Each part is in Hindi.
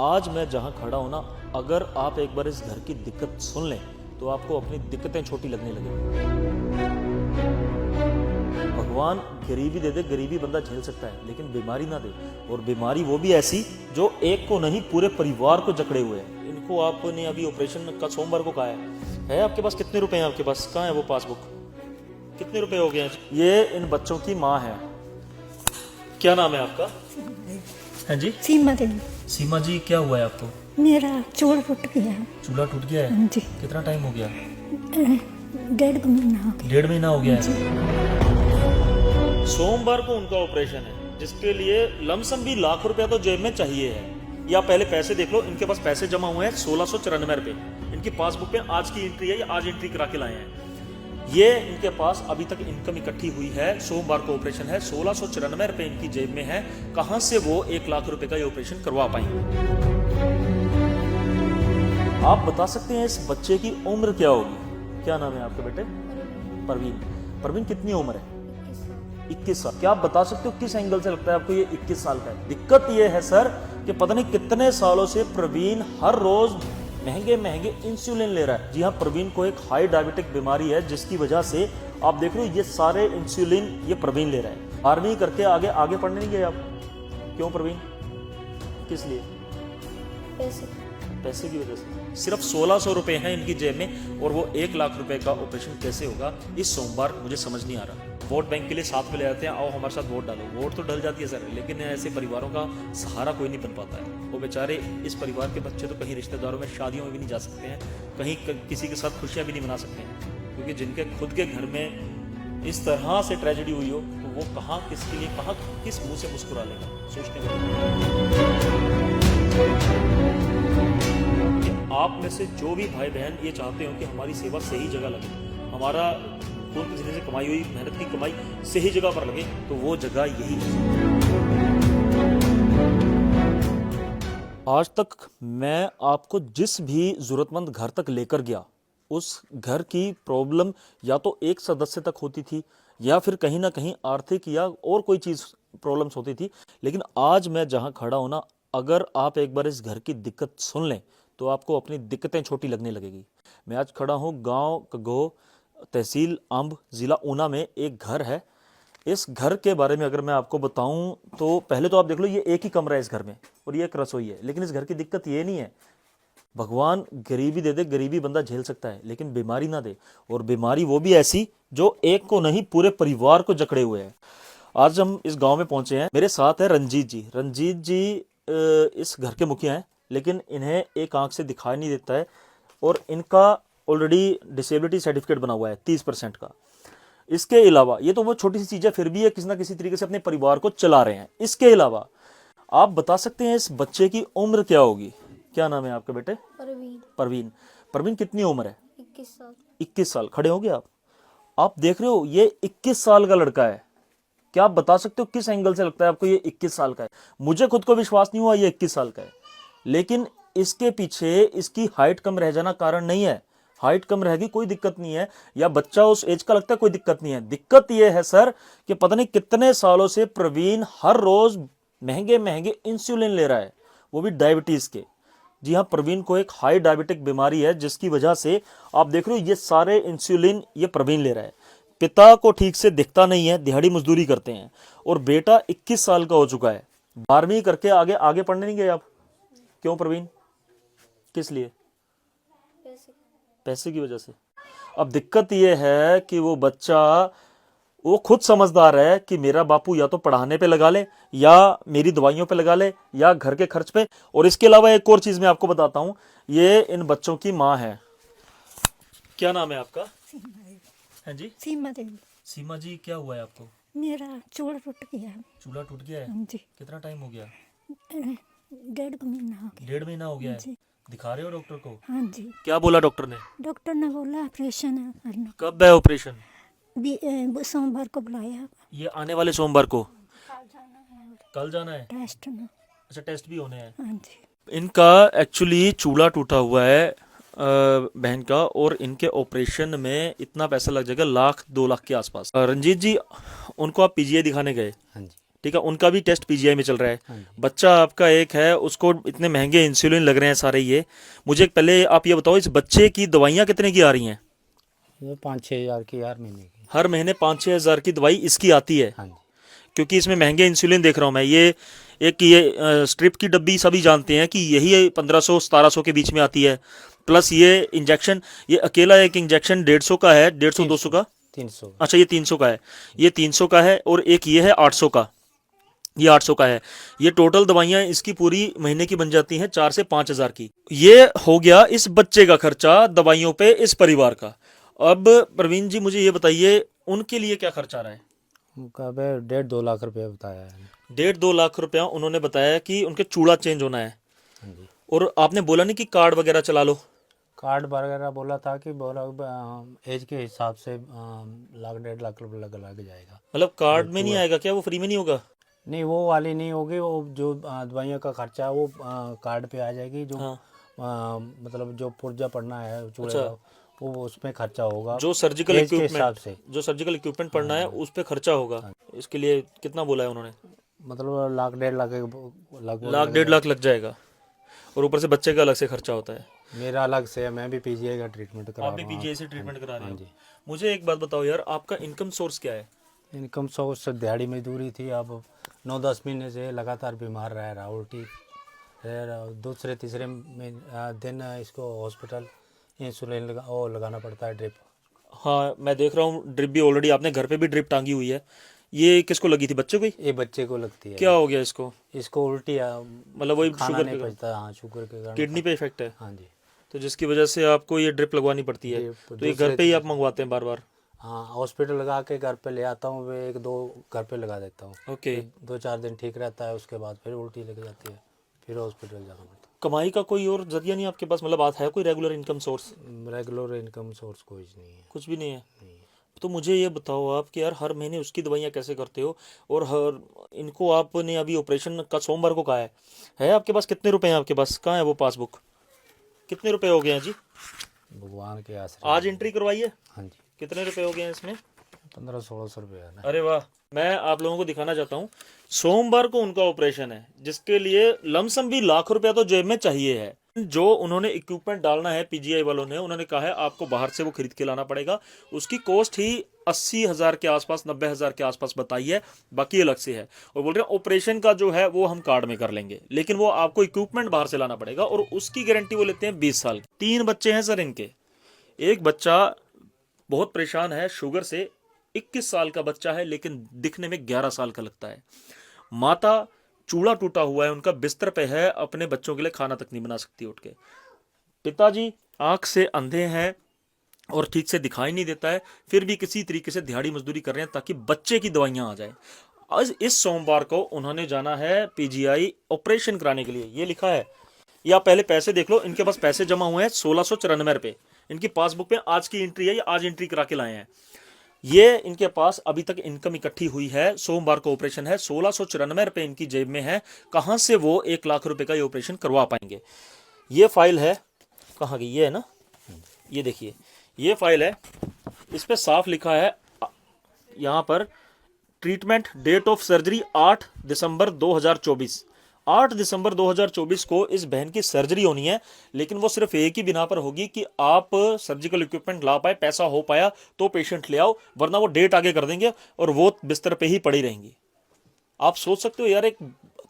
आज मैं जहां खड़ा हूं ना, अगर आप एक बार इस घर की दिक्कत सुन लें तो आपको अपनी दिक्कतें छोटी लगने लगेंगी। भगवान गरीबी दे दे, गरीबी बंदा झेल सकता है, लेकिन बीमारी ना दे, और बीमारी वो भी ऐसी जो एक को नहीं पूरे परिवार को जकड़े हुए है। इनको आपने अभी ऑपरेशन का सोमवार को कहा है आपके पास कितने रुपए हैं? आपके पास कहाँ है वो पासबुक? कितने रुपए हो गए हैं? ये इन बच्चों की माँ है। क्या नाम है आपका? हाँ जी, सीमा देवी। सीमा जी, क्या हुआ है आपको? मेरा चूड़ा टूट गया। चूल्हा टूट गया है? हाँ जी। कितना टाइम हो गया? 1.5 महीना हो गया। 1.5 महीना हो गया है। सोमवार को उनका ऑपरेशन है, जिसके लिए लमसम भी लाख रुपया तो जेब में चाहिए है। या पहले पैसे देख लो, इनके पास पैसे जमा हुए हैं 1694 रुपए। इनकी पासबुक में आज की एंट्री है, ये आज एंट्री करा के लाए हैं। ये इनके पास अभी तक इनकम इकट्ठी हुई है, सोमवार को ऑपरेशन है, 1694 रुपए इनकी जेब में है। कहां से वो 1 लाख रुपए का ये ऑपरेशन करवा पाएंगे? आप बता सकते हैं इस बच्चे की उम्र क्या होगी? क्या नाम है आपके बेटे? परवीन। परवीन, कितनी उम्र है? 21 साल। क्या आप बता सकते हो किस एंगल से लगता है आपको ये 21 साल का है? दिक्कत ये है सर कि पता नहीं कितने सालों से प्रवीण हर रोज महंगे महंगे इंसुलिन ले रहा है। जी हाँ, प्रवीण को एक हाई डायबिटिक बीमारी है, जिसकी वजह से आप देख रहे हो ये सारे इंसुलिन ये प्रवीण ले रहा है। 12वीं करके आगे पढ़ने नहीं गए आप? क्यों प्रवीण? किस लिए? पैसे की वजह से। सिर्फ 1600 रुपए हैं इनकी जेब में, और वो 1 लाख रुपए का ऑपरेशन कैसे होगा इस सोमवार? मुझे समझ नहीं आ रहा। वोट बैंक के लिए साथ में ले जाते हैं, आओ हमारे साथ वोट डालो। वोट तो डल जाती है सर, लेकिन ऐसे परिवारों का सहारा कोई नहीं बन पाता है। वो बेचारे इस परिवार के बच्चे तो कहीं रिश्तेदारों में शादियों में भी नहीं जा सकते हैं, कहीं किसी के साथ खुशियां भी नहीं मना सकते हैं, क्योंकि जिनके खुद के घर में इस तरह से ट्रेजेडी हुई हो तो वो कहाँ, किसके लिए, कहाँ, किस मुंह से मुस्कुरा लेगा? सोचने का आप में से जो भी भाई बहन ये चाहते हो कि हमारी सेवा सही जगह लगे, हमारा खून पसीने से कमाई हुई मेहनत की कमाई सही जगह पर लगे, तो वो जगह यही है। आज तक मैं आपको जिस भी जरूरतमंद घर तक लेकर गया, उस घर की प्रॉब्लम या तो एक सदस्य तक होती थी, या फिर कहीं ना कहीं आर्थिक या और कोई चीज प्रॉब्लम्स होती थी। लेकिन आज मैं जहां खड़ा हूं ना, अगर आप एक बार इस घर की दिक्कत सुन लें तो आपको अपनी दिक्कतें छोटी लगने लगेगी। मैं आज खड़ा हूं गांव कगो, तहसील अंब, जिला ऊना में एक घर है। इस घर के बारे में अगर मैं आपको बताऊं तो पहले तो आप देख लो, ये एक ही कमरा है इस घर में और ये एक रसोई है। लेकिन इस घर की दिक्कत ये नहीं है, भगवान गरीबी दे दे, गरीबी बंदा झेल सकता है, लेकिन बीमारी ना दे, और बीमारी वो भी ऐसी जो एक को नहीं पूरे परिवार को जकड़े हुए है। आज हम इस गांव में पहुंचे हैं, मेरे साथ है रंजीत जी। रंजीत जी इस घर के मुखिया हैं, लेकिन इन्हें एक आंख से दिखाई नहीं देता है, और इनका ऑलरेडी डिसेबिलिटी सर्टिफिकेट बना हुआ है 30% का। इसके अलावा ये तो वो छोटी सी चीज है, फिर भी ये किसी ना किसी तरीके से अपने परिवार को चला रहे हैं। इसके अलावा आप बता सकते हैं इस बच्चे की उम्र क्या होगी? क्या नाम है आपके बेटे? परवीन। परवीन, कितनी उम्र है? 21 साल। 21 साल। खड़े हो गए आप देख रहे हो ये 21 साल का लड़का है। क्या आप बता सकते हो किस एंगल से लगता है आपको ये 21 साल का है? मुझे खुद को विश्वास नहीं हुआ ये 21 साल का है, लेकिन इसके पीछे इसकी हाइट कम रह जाना कारण नहीं है। हाइट कम रहेगी कोई दिक्कत नहीं है, या बच्चा उस एज का लगता है कोई दिक्कत नहीं है। दिक्कत यह है सर कि पता नहीं कितने सालों से प्रवीण हर रोज महंगे महंगे इंसुलिन ले रहा है, वो भी डायबिटीज के। जी हाँ, प्रवीण को एक हाई डायबिटिक बीमारी है, जिसकी वजह से आप देख रहे हो ये सारे इंसुलिन ये प्रवीण ले रहा है। पिता को ठीक से दिखता नहीं है, दिहाड़ी मजदूरी करते हैं, और बेटा 21 साल का हो चुका है। 12वीं करके आगे पढ़ने नहीं गए आप? क्यों प्रवीण? किस लिए? पैसे की वजह से। अब दिक्कत यह है कि वो बच्चा वो खुद समझदार है कि मेरा बापू या तो पढ़ाने पे लगा ले, या मेरी दवाइयों पे लगा ले, या घर के खर्च पे। और इसके अलावा एक और चीज मैं आपको बताता हूं, ये इन बच्चों की माँ है। क्या नाम है आपका? है जी, सीमा देवी। सीमा जी, क्या हुआ है आपको? मेरा चूड़ा टूट गया। चूल्हा टूट गया है? हाँ जी। कितना टाइम हो गया? 1.5 महीना हो गया। 1.5 महीना हो गया है। जी। दिखा रहे हो डॉक्टर को? हाँ जी। क्या बोला डॉक्टर ने? डॉक्टर ने बोला ऑपरेशन है करना। कब है ऑपरेशन? सोमवार को बुलाया। ये आने वाले सोमवार को? कल जाना है? टेस्ट में। अच्छा, टेस्ट भी होने हैं। हाँ जी। इनका एक्चुअली चूल्हा टूटा हुआ है बहन का, और इनके ऑपरेशन में इतना पैसा लग जाएगा 1 लाख 2 लाख के आसपास। रंजीत जी, उनको आप पीजीआई दिखाने गए? हाँ जी। ठीक है, उनका भी टेस्ट पीजीआई में चल रहा है। हाँ जी। बच्चा आपका एक है, उसको इतने महंगे इंसुलिन लग रहे हैं सारे। ये मुझे पहले आप ये बताओ, इस बच्चे की दवाइयाँ कितने की आ रही हैं? ये 5-6 हज़ार की हर महीने की। हर महीने 5-6 हज़ार की दवाई इसकी आती है, हाँ जी। क्योंकि इसमें महंगे इंसुलिन देख रहा हूँ मैं। ये एक ये स्ट्रिप की डब्बी सभी जानते हैं कि यही 1500-1700 के बीच में आती है, प्लस ये इंजेक्शन, ये अकेला एक इंजेक्शन 150 का है, 150-200 का। 300। अच्छा, ये 300 का है, ये 300 का है, और एक ये है 800 का, ये 800 का है। ये टोटल दवाइयाँ इसकी पूरी महीने की बन जाती हैं 4 से 5 हज़ार की। ये हो गया इस बच्चे का खर्चा दवाइयों पे, इस परिवार का। अब प्रवीण जी मुझे ये बताइए, उनके लिए क्या खर्चा आ रहा है? उनका 1.5-2 लाख रुपये बताया है। 1.5-2 लाख रुपया उन्होंने बताया कि उनके चूड़ा चेंज होना है। हाँ जी। और आपने बोला नहीं कि कार्ड वगैरह चला लो? कार्ड वगैरह बोला था कि बोला एज के हिसाब से 1.5 लाख रुपये लग जाएगा। मतलब कार्ड में नहीं आएगा क्या? वो फ्री में नहीं होगा? नहीं, वो वाली नहीं होगी। वो जो दवाइयों का खर्चा है वो कार्ड पे आ जाएगी। जो हाँ। मतलब जो पुर्जा पड़ना है चूड़े अच्छा। का, वो उसमें खर्चा होगा। जो सर्जिकल एज के हिसाब इक्विपमेंट, से जो सर्जिकल इक्विपमेंट पड़ना है उस पे खर्चा होगा। इसके लिए कितना बोला है उन्होंने? मतलब 1.5 लाख लगभग 1.5 लाख लग जाएगा, और ऊपर से बच्चे का अलग से खर्चा होता है। मेरा अलग से है, मैं भी पीजीआई का ट्रीटमेंट करा आप भी रहा हूँ। पीजीआई से ट्रीटमेंट करा रहे हाँ हो? जी। मुझे एक बात बताओ यार, आपका इनकम सोर्स क्या है? इनकम सोर्स दिहाड़ी मजदूरी थी। अब 9-10 महीने से लगातार बीमार रह रहा, उल्टी दूसरे तीसरे दिन इसको हॉस्पिटल इंसुलिन लगाना पड़ता है, ड्रिप। हाँ, मैं देख रहा हूँ ड्रिप भी ऑलरेडी आपने घर पे भी ड्रिप टांगी हुई है। ये किसको लगी थी, बच्चे को ही? ये बच्चे को लगती है। क्या हो गया इसको? इसको उल्टी मतलब वही खाना शुगर नहीं के पचता। हाँ, शुगर के कारण किडनी पे इफेक्ट है, हाँ जी। तो जिसकी वजह से आपको ये ड्रिप लगवानी पड़ती है। ड्रिप तो ये घर पे ही आप मंगवाते हैं बार बार? हाँ, हॉस्पिटल लगा के घर पे ले आता हूँ। वे 1-2 घर पे लगा देता हूँ। ओके। 2-4 दिन ठीक रहता है, उसके बाद फिर उल्टी लग जाती है, फिर हॉस्पिटल जाना पड़ता कमाई का कोई और जरिया नहीं आपके पास? मतलब है कोई रेगुलर इनकम सोर्स? है। रेगुलर इनकम सोर्स कोई नहीं है। कुछ भी नहीं है? नहीं। तो मुझे ये बताओ आप कि यार हर महीने उसकी दवाइयाँ कैसे करते हो? और हर इनको आपने अभी ऑपरेशन का सोमवार को कहा है आपके पास कितने रुपए हैं आपके पास? कहाँ है वो पासबुक? कितने रुपए हो गए हैं जी? भगवान के आश्रय। आज एंट्री करवाइए। हाँ जी। कितने रुपए हो गए हैं इसमें? 1500-1600 रुपये है ना। अरे वाह, मैं आप लोगों को दिखाना चाहता हूँ, सोमवार को उनका ऑपरेशन है, जिसके लिए लमसम भी लाख रुपया तो जेब में चाहिए है। जो उन्होंने इक्विपमेंट डालना है पीजीआई वालों ने, उन्होंने कहा है आपको बाहर से वो खरीद के लाना पड़ेगा। उसकी कॉस्ट ही 80,000 के आसपास, 90,000 के आसपास बताई है, बाकी अलग से है। और बोल रहे हैं ऑपरेशन का जो है वो हम कार्ड में कर लेंगे, लेकिन वो आपको इक्विपमेंट बाहर से लाना पड़ेगा, और उसकी गारंटी वो लेते हैं 20 साल की। 3 बच्चे हैं सर इनके। एक बच्चा बहुत परेशान है शुगर से, 21 साल का बच्चा है, लेकिन दिखने में 11 साल का लगता है। माता चूड़ा टूटा हुआ है उनका, बिस्तर पे है, अपने बच्चों के लिए खाना तक नहीं बना सकती उठ के। पिताजी आंख से अंधे हैं और ठीक से दिखाई नहीं देता है, फिर भी किसी तरीके से दिहाड़ी मजदूरी कर रहे हैं ताकि बच्चे की दवाइयां आ जाए। आज इस सोमवार को उन्होंने जाना है पीजीआई ऑपरेशन कराने के लिए। ये लिखा है, या पहले पैसे देख लो, इनके पास पैसे जमा हुए हैं 1694 रुपए। इनकी पासबुक पे आज की एंट्री है, ये आज एंट्री करा के लाए हैं। ये इनके पास अभी तक इनकम इकट्ठी हुई है, सोमवार को ऑपरेशन है, 1694 रुपए इनकी जेब में है। कहां से वो 1 लाख रुपए का ये ऑपरेशन करवा पाएंगे? ये फाइल है, कहाँ गई? ये है ना, ये देखिए, ये फाइल है, इस पे साफ लिखा है यहां पर, ट्रीटमेंट डेट ऑफ सर्जरी 8 दिसंबर 2024। 8 दिसंबर 2024 को इस बहन की सर्जरी होनी है, लेकिन वो सिर्फ एक ही बिना पर होगी कि आप सर्जिकल इक्विपमेंट ला पाए, पैसा हो पाया तो पेशेंट ले आओ, वरना वो डेट आगे कर देंगे और वो बिस्तर पे ही पड़ी रहेंगी। आप सोच सकते हो यार एक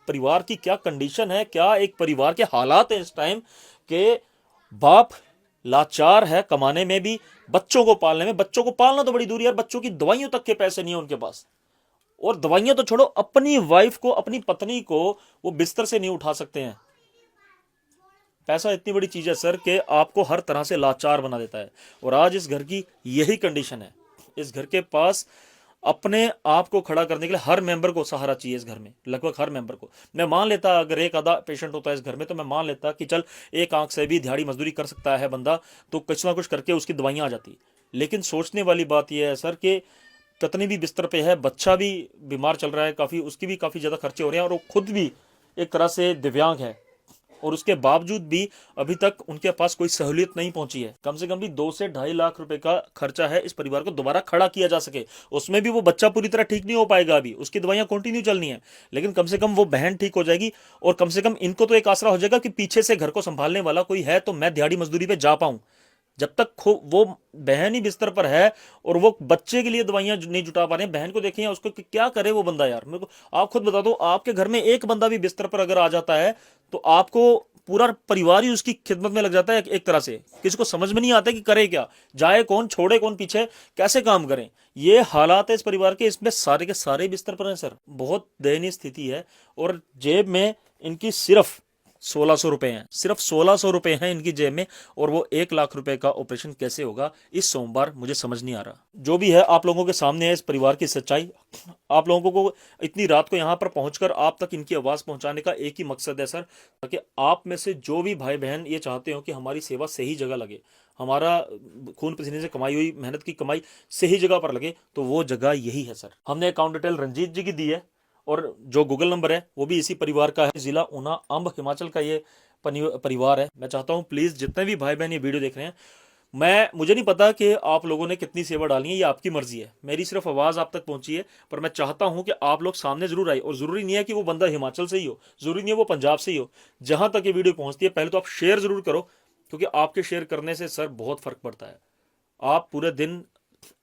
परिवार की क्या कंडीशन है, क्या एक परिवार के हालात है इस टाइम के। बाप लाचार है कमाने में भी, बच्चों को पालने में। बच्चों को पालना तो बड़ी दूर यार, बच्चों की दवाइयों तक के पैसे नहीं है उनके पास। और दवाइयां तो छोड़ो, अपनी वाइफ को, अपनी पत्नी को वो बिस्तर से नहीं उठा सकते हैं। पैसा इतनी बड़ी चीज है सर कि आपको हर तरह से लाचार बना देता है। और आज इस घर की यही कंडीशन है। इस घर के पास अपने आप को खड़ा करने के लिए हर मेंबर को सहारा चाहिए इस घर में, लगभग हर मेंबर को। मैं मान लेता अगर एक आधा पेशेंट होता है इस घर में, तो मैं मान लेता कि चल एक आंख से भी दिहाड़ी मजदूरी कर सकता है बंदा, तो कुछ ना कुछ करके उसकी दवाइयां आ जाती। लेकिन सोचने वाली बात यह है सर कि पत्नी भी बिस्तर पे है, बच्चा भी बीमार चल रहा है काफ़ी, उसकी भी काफ़ी ज़्यादा खर्चे हो रहे हैं, और वो खुद भी एक तरह से दिव्यांग है। और उसके बावजूद भी अभी तक उनके पास कोई सहूलियत नहीं पहुंची है। कम से कम भी 2 से 2.5 लाख रुपए का खर्चा है इस परिवार को दोबारा खड़ा किया जा सके। उसमें भी वो बच्चा पूरी तरह ठीक नहीं हो पाएगा, अभी उसकी दवाइयां कंटिन्यू चलनी है, लेकिन कम से कम वो बहन ठीक हो जाएगी और कम से कम इनको तो एक आसरा हो जाएगा कि पीछे से घर को संभालने वाला कोई है तो मैं दिहाड़ी मजदूरी पे जा पाऊं। जब तक वो बहन ही बिस्तर पर है और वो बच्चे के लिए दवाइयां नहीं जुटा पा रहे हैं, बहन को देखें उसको क्या करे वो बंदा यार। मेरे को आप खुद बता दो, आपके घर में एक बंदा भी बिस्तर पर अगर आ जाता है तो आपको पूरा परिवार ही उसकी खिदमत में लग जाता है एक तरह से। किसी को समझ में नहीं आता कि करे क्या, जाए कौन, छोड़े कौन पीछे, कैसे काम करें। ये हालात है इस परिवार के, इसमें सारे के सारे बिस्तर पर हैं सर। बहुत दयनीय स्थिति है और जेब में इनकी सिर्फ 1600 रुपए हैं, सिर्फ 1600 रुपए हैं इनकी जेब में, और वो 1 लाख रुपए का ऑपरेशन कैसे होगा इस सोमवार, मुझे समझ नहीं आ रहा। जो भी है आप लोगों के सामने है इस परिवार की सच्चाई। आप लोगों को इतनी रात को यहाँ पर पहुंचकर आप तक इनकी आवाज पहुंचाने का एक ही मकसद है सर, ताकि आप में से जो भी भाई बहन ये चाहते हो कि हमारी सेवा सही जगह लगे, हमारा खून पसीने से कमाई हुई मेहनत की कमाई सही जगह पर लगे, तो वो जगह यही है सर। हमने अकाउंट डिटेल रंजीत जी की दी है और जो गूगल नंबर है वो भी इसी परिवार का है। जिला ऊना अंब हिमाचल का ये परिवार है। मैं चाहता हूं प्लीज जितने भी भाई बहन ये वीडियो देख रहे हैं, मुझे नहीं पता कि आप लोगों ने कितनी सेवा डाली है, ये आपकी मर्जी है, मेरी सिर्फ आवाज आप तक पहुंची है, पर मैं चाहता हूं कि आप लोग सामने जरूर आए। और जरूरी नहीं है कि वो बंदा हिमाचल से ही हो, जरूरी नहीं है वो पंजाब से ही हो, जहां तक ये वीडियो पहुंचती है पहले तो आप शेयर जरूर करो, क्योंकि आपके शेयर करने से सर बहुत फर्क पड़ता है। आप पूरे दिन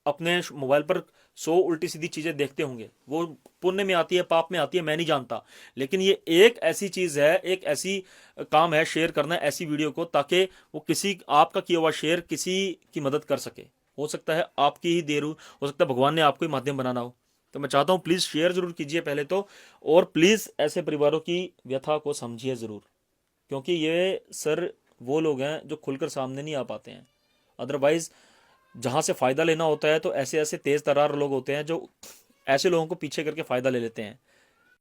अपने मोबाइल पर 100 उल्टी सीधी चीजें देखते होंगे, वो पुण्य में आती है पाप में आती है मैं नहीं जानता, लेकिन ये एक ऐसी चीज है, एक ऐसी काम है शेयर करना ऐसी वीडियो को, ताकि वो किसी आपका किया हुआ शेयर किसी की मदद कर सके। हो सकता है आपकी ही देर हो सकता है भगवान ने आपको ही माध्यम बनाना हो। तो मैं चाहता हूं प्लीज शेयर जरूर कीजिए पहले तो, और प्लीज ऐसे परिवारों की व्यथा को समझिए जरूर, क्योंकि ये सर वो लोग हैं जो खुलकर सामने नहीं आ पाते हैं। अदरवाइज जहां से फायदा लेना होता है तो ऐसे ऐसे तेज तरार लोग होते हैं जो ऐसे लोगों को पीछे करके फायदा ले लेते हैं।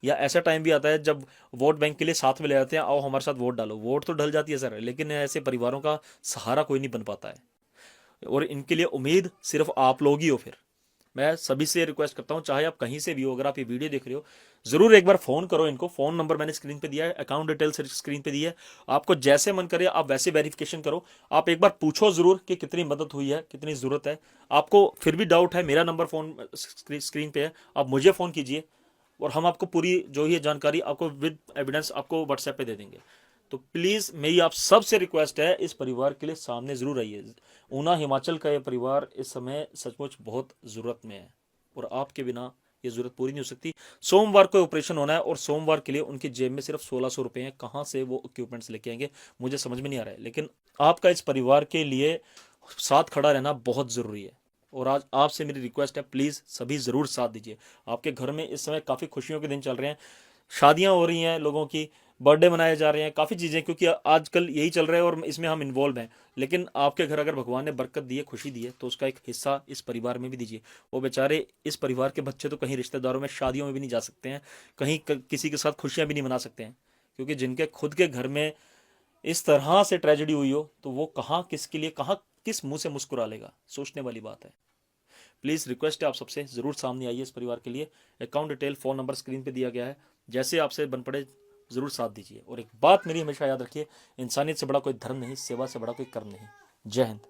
या ऐसा टाइम भी आता है जब वोट बैंक के लिए साथ में ले आते हैं, आओ हमारे साथ वोट डालो, वोट तो ढल जाती है सर, लेकिन ऐसे परिवारों का सहारा कोई नहीं बन पाता है और इनके लिए उम्मीद सिर्फ आप लोग ही हो। फिर मैं सभी से रिक्वेस्ट करता हूं, चाहे आप कहीं से भी हो, अगर आप ये वीडियो देख रहे हो जरूर एक बार फोन करो इनको। फोन नंबर मैंने स्क्रीन पे दिया है, अकाउंट डिटेल्स स्क्रीन पे दी है, आपको जैसे मन करे आप वैसे वेरिफिकेशन करो। आप एक बार पूछो जरूर कि कितनी मदद हुई है, कितनी जरूरत है। आपको फिर भी डाउट है, मेरा नंबर फोन स्क्रीन पे है, आप मुझे फोन कीजिए और हम आपको पूरी जो ये जानकारी आपको विद एविडेंस आपको व्हाट्सएप पे दे देंगे। तो प्लीज मेरी आप सबसे रिक्वेस्ट है, इस परिवार के लिए सामने जरूर आइए। ऊना हिमाचल का ये परिवार इस समय सचमुच बहुत जरूरत में है और आपके बिना ये जरूरत पूरी नहीं हो सकती। सोमवार को ऑपरेशन होना है और सोमवार के लिए उनकी जेब में सिर्फ 1600 रुपए हैं। कहां से वो इक्विपमेंट्स लेके आएंगे मुझे समझ में नहीं आ रहा है, लेकिन आपका इस परिवार के लिए साथ खड़ा रहना बहुत जरूरी है। और आज आपसे मेरी रिक्वेस्ट है, प्लीज सभी जरूर साथ दीजिए। आपके घर में इस समय काफी खुशियों के दिन चल रहे हैं, शादियां हो रही हैं, लोगों की बर्थडे मनाए जा रहे हैं, काफ़ी चीज़ें, क्योंकि आजकल यही चल रहा है और इसमें हम इन्वॉल्व हैं। लेकिन आपके घर अगर भगवान ने बरकत दी है, खुशी दी है, तो उसका एक हिस्सा इस परिवार में भी दीजिए। वो बेचारे इस परिवार के बच्चे तो कहीं रिश्तेदारों में शादियों में भी नहीं जा सकते हैं, कहीं किसी के साथ खुशियां भी नहीं मना सकते हैं, क्योंकि जिनके खुद के घर में इस तरह से ट्रेजेडी हुई हो तो वो कहाँ किसके लिए कहाँ किस मुंह से मुस्कुरा लेगा, सोचने वाली बात है। प्लीज़ रिक्वेस्ट है आप सबसे, ज़रूर सामने आइए इस परिवार के लिए। Account detail phone number screen पे दिया गया है, जैसे आपसे बन पड़े ज़रूर साथ दीजिए। और एक बात मेरी हमेशा याद रखिए, इंसानियत से बड़ा कोई धर्म नहीं, सेवा से बड़ा कोई कर्म नहीं। जय हिंद।